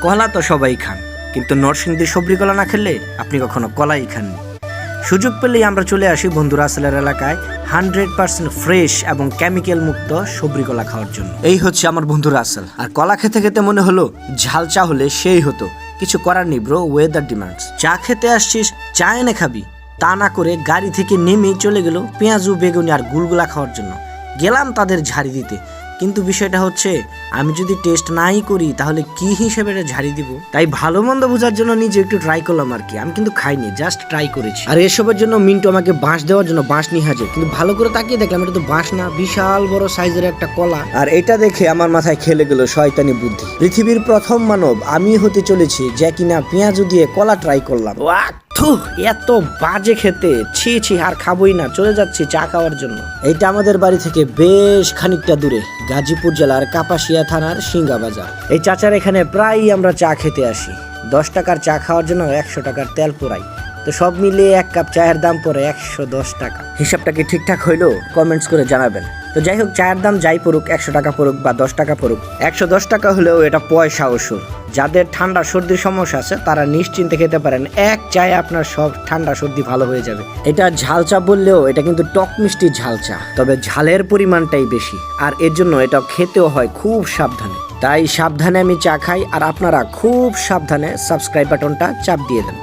কলা তো সবাই খান, কিন্তু নরসিংদীর সবরি কলা না খেলে আপনি কখনো কলাই খাননি। সুযোগ পেলেই আমরা চলে আসি বন্ধু রাসেলের এলাকায় 100% ফ্রেশ এবং কেমিক্যাল মুক্ত সবরি কলা খাওয়ার জন্য। এই হচ্ছে আমার বন্ধু রাসেল। আর কলা খেতে খেতে মনে হলো ঝাল চা হলে সেই হতো। কিছু করার নেই ব্রো, ওয়েদার ডিমান্ডস। চা খেতে আসছিস, চা এনে খাবি, তা না করে গাড়ি থেকে নেমেই চলে গেল পেঁয়াজু বেগুনি আর গুলগুলা খাওয়ার জন্য। গেলাম তাদের ঝাড়ি দিতে, কিন্তু বিষয়টা হচ্ছে আমি যদি টেস্ট নাই করি তাহলে কি হিসেবে ঝাড়ি দিব। তাই ভালো মন্দ বোঝার জন্য নিজে একটু ট্রাই করলাম আর কি। আমি কিন্তু খাইনি, জাস্ট ট্রাই করেছি। আর এসবের জন্য মিন্টু আমাকে বাঁশ দেওয়ার জন্য বাঁশ নিয়ে হাজির, কিন্তু ভালো করে তাকিয়ে দেখলাম এটা তো বাঁশ না, বিশাল বড় সাইজের একটা কলা। আর এটা দেখে আমার মাথায় খেলে গেল শয়তানি বুদ্ধি। পৃথিবীর প্রথম মানব আমি হতে চলেছি যে কিনা পেঁয়াজু দিয়ে কলা ট্রাই করলাম। এত বাজে খেতে, ছি ছি, আর খাবোই না, চলে যাচ্ছি চা খাওয়ার জন্য। এইটা আমাদের বাড়ি থেকে বেশ খানিকটা দূরে, গাজীপুর জেলার কাপাসিয়া থানার সিঙ্গা বাজার। এই চাচার এখানে প্রায়ই আমরা চা খেতে আসি। 10 টাকার চা খাওয়ার জন্য 100 টাকার তেল পোড়াই, তো সব মিলিয়ে এক কাপ চায়ের দাম পড়ে 110 টাকা। হিসাবটা কি ঠিকঠাক হইলো কমেন্টস করে জানাবেন। তো যাই হোক, চায়ের দাম যাই পড়ুক, 100 টাকা পড়ুক বা 10 টাকা পড়ুক, 110 টাকা হলেও এটা পয়সা ওসুল। যাদের ঠান্ডা সর্দির সমস্যা আছে তারা নিশ্চিন্তে খেতে পারেন, এক চায়ে আপনার সব ঠান্ডা সর্দি ভালো হয়ে যাবে। এটা ঝাল চা বললেও এটা কিন্তু টক মিষ্টি ঝাল চা, তবে ঝালের পরিমাণটাই বেশি, আর এর জন্য এটা খেতেও হয় খুব সাবধানে। তাই সাবধানে আমি চা খাই, আর আপনারা খুব সাবধানে সাবস্ক্রাইব বাটনটা চাপ দিয়ে দেন।